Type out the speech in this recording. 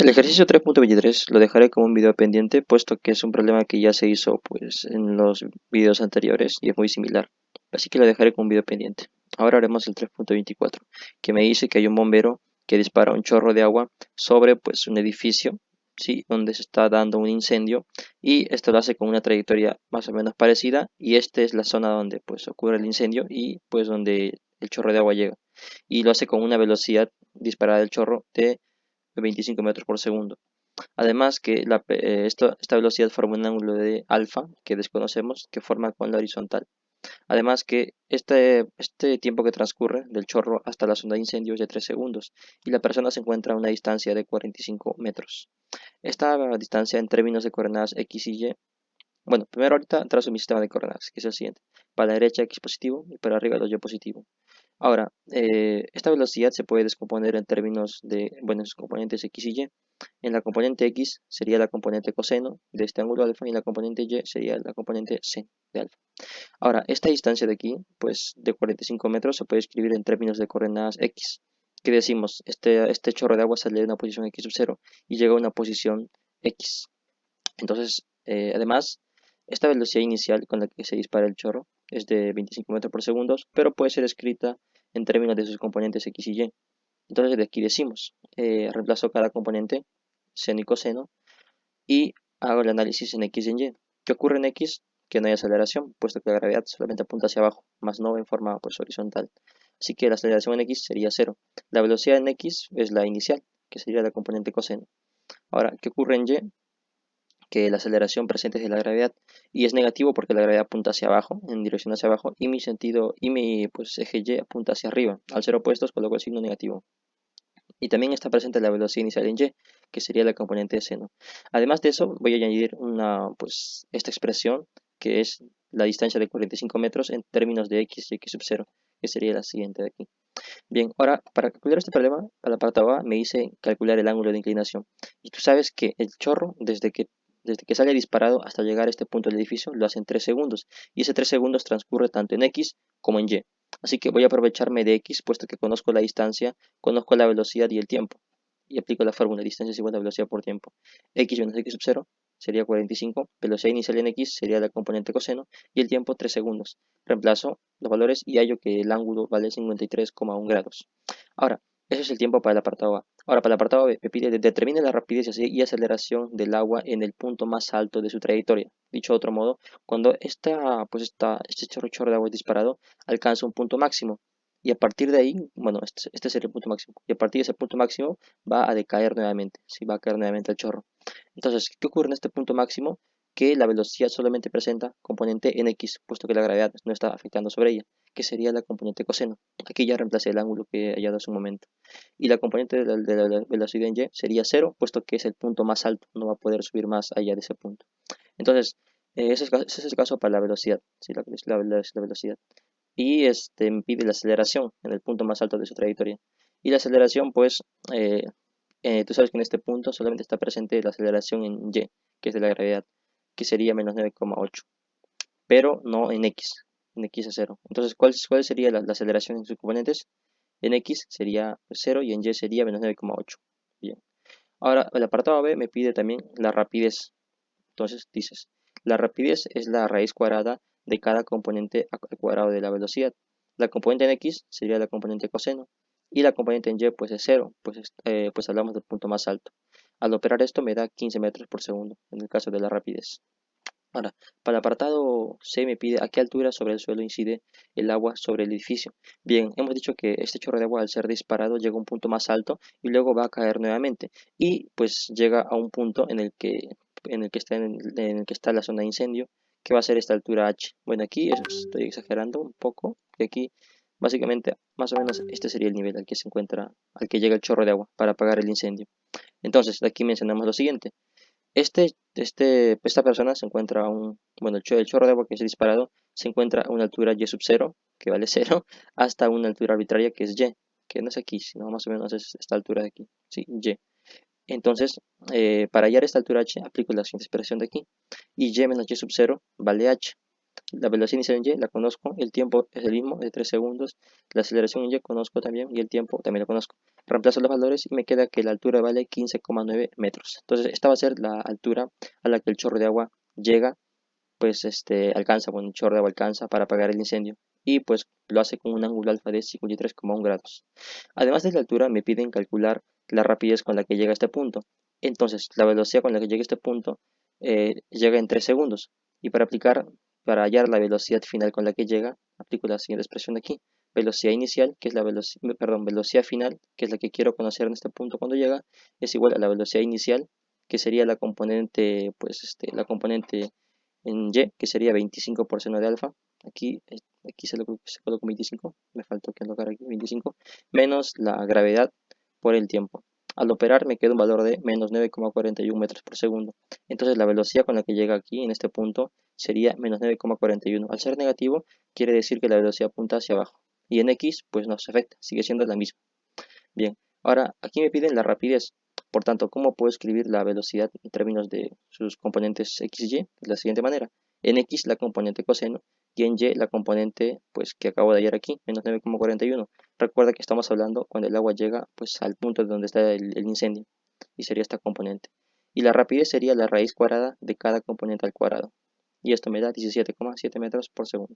El ejercicio 3.23 lo dejaré como un video pendiente, puesto que es un problema que ya se hizo pues en los videos anteriores y es muy similar. Así que lo dejaré como un video pendiente. Ahora haremos el 3.24, que me dice que hay un bombero que dispara un chorro de agua sobre pues un edificio, sí, donde se está dando un incendio, y esto lo hace con una trayectoria más o menos parecida, y esta es la zona donde pues ocurre el incendio y pues donde el chorro de agua llega, y lo hace con una velocidad disparada del chorro de 25 metros por segundo. Además que esta velocidad forma un ángulo de alfa que desconocemos que forma con la horizontal. Además que este tiempo que transcurre del chorro hasta la zona de incendio es de 3 segundos y la persona se encuentra a una distancia de 45 metros. Esta distancia en términos de coordenadas x y y, bueno, primero ahorita trazo mi sistema de coordenadas, que es el siguiente. Para la derecha x positivo y para arriba 2y positivo. Ahora, esta velocidad se puede descomponer en términos de, bueno, sus componentes x y y. En la componente x sería la componente coseno de este ángulo alfa y en la componente y sería la componente seno de alfa. Ahora, esta distancia de aquí, pues de 45 metros, se puede escribir en términos de coordenadas x. Que decimos, este chorro de agua sale de una posición x sub 0 y llega a una posición x. Entonces, además, esta velocidad inicial con la que se dispara el chorro es de 25 metros por segundo, pero puede ser escrita en términos de sus componentes x y y. Entonces, de aquí decimos, reemplazo cada componente, seno y coseno, y hago el análisis en x y en y. ¿Qué ocurre en x? Que no hay aceleración, puesto que la gravedad solamente apunta hacia abajo, más no en forma pues, horizontal. Así que la aceleración en x sería cero. La velocidad en x es la inicial, que sería la componente coseno. Ahora, ¿qué ocurre en y? Que la aceleración presente es de la gravedad y es negativo porque la gravedad apunta hacia abajo, en dirección hacia abajo, y mi sentido y mi pues, eje y apunta hacia arriba. Al ser opuestos coloco el signo negativo. Y también está presente la velocidad inicial en y, que sería la componente de seno. Además de eso, voy a añadir pues, esta expresión, que es la distancia de 45 metros en términos de x y x sub 0, que sería la siguiente de aquí. Bien, ahora para calcular este problema, para la parte A me dice calcular el ángulo de inclinación. Y tú sabes que el chorro, desde que sale disparado hasta llegar a este punto del edificio, lo hace en 3 segundos. Y ese 3 segundos transcurre tanto en X como en Y. Así que voy a aprovecharme de X, puesto que conozco la distancia, conozco la velocidad y el tiempo. Y aplico la fórmula, distancia es igual a velocidad por tiempo. X menos X sub 0 sería 45, velocidad inicial en X sería la componente coseno, y el tiempo 3 segundos. Reemplazo los valores y hallo que el ángulo vale 53,1 grados. Ahora, ese es el tiempo para el apartado A. Ahora, para el apartado B, me pide determine la rapidez y aceleración del agua en el punto más alto de su trayectoria. Dicho de otro modo, cuando este chorro de agua es disparado, alcanza un punto máximo. Y a partir de ahí, bueno, este sería el punto máximo. Y a partir de ese punto máximo va a decaer nuevamente. Sí, va a caer nuevamente el chorro. Entonces, ¿qué ocurre en este punto máximo? Que la velocidad solamente presenta componente en x, puesto que la gravedad no está afectando sobre ella, que sería la componente coseno. Aquí ya reemplacé el ángulo que he hallado hace un momento. Y la componente de la velocidad en y sería cero, puesto que es el punto más alto, no va a poder subir más allá de ese punto. Entonces, ese es el caso para la velocidad, ¿sí? La velocidad. Y me pide la aceleración en el punto más alto de su trayectoria. Y la aceleración, pues, eh, tú sabes que en este punto solamente está presente la aceleración en y, que es de la gravedad, que sería menos 9,8, pero no en x es 0. Entonces, ¿cuál sería la aceleración en sus componentes? En x sería 0 y en y sería menos 9,8. Bien. Ahora, el apartado B me pide también la rapidez. Entonces, dices, la rapidez es la raíz cuadrada de cada componente al cuadrado de la velocidad. La componente en x sería la componente coseno y la componente en y pues es 0, pues hablamos del punto más alto. Al operar esto me da 15 metros por segundo en el caso de la rapidez. Ahora, para el apartado C me pide a qué altura sobre el suelo incide el agua sobre el edificio. Bien, hemos dicho que este chorro de agua al ser disparado llega a un punto más alto y luego va a caer nuevamente y pues llega a un punto en el que está la zona de incendio, que va a ser esta altura H. Bueno, aquí estoy exagerando un poco, y aquí básicamente más o menos este sería el nivel al que llega el chorro de agua para apagar el incendio. Entonces, aquí mencionamos lo siguiente. Esta persona se encuentra bueno, el chorro de agua que es disparado se encuentra a una altura y sub 0, que vale cero, hasta una altura arbitraria que es y, que no es aquí, sino más o menos es esta altura de aquí, sí, y. Entonces, para hallar esta altura h, aplico la siguiente expresión de aquí, y y menos y sub 0 vale h. La velocidad inicial en y la conozco, el tiempo es el mismo, de 3 segundos. La aceleración en y conozco también y el tiempo también lo conozco. Reemplazo los valores y me queda que la altura vale 15,9 metros. Entonces esta va a ser la altura a la que el chorro de agua llega, pues alcanza, bueno, el chorro de agua alcanza para apagar el incendio. Y pues lo hace con un ángulo alfa de 53,1 grados. Además de la altura, me piden calcular la rapidez con la que llega a este punto. Entonces, la velocidad con la que llega a este punto llega en 3 segundos. Y para hallar la velocidad final con la que llega, aplico la siguiente expresión de aquí. Velocidad inicial, que es la velocidad, perdón, velocidad final, que es la que quiero conocer en este punto cuando llega, es igual a la velocidad inicial, que sería la componente, pues la componente en y, que sería 25 por seno de alfa. Aquí, aquí se coloca 25, me faltó colocar aquí 25, menos la gravedad por el tiempo. Al operar me queda un valor de menos 9,41 metros por segundo. Entonces la velocidad con la que llega aquí en este punto sería menos 9,41. Al ser negativo quiere decir que la velocidad apunta hacia abajo. Y en X pues no se afecta, sigue siendo la misma. Bien, ahora aquí me piden la rapidez. Por tanto, ¿cómo puedo escribir la velocidad en términos de sus componentes x y? De la siguiente manera. En x la componente coseno y en y la componente pues que acabo de hallar aquí, menos 9,41. Recuerda que estamos hablando cuando el agua llega pues al punto donde está el incendio y sería esta componente. Y la rapidez sería la raíz cuadrada de cada componente al cuadrado. Y esto me da 17,7 metros por segundo.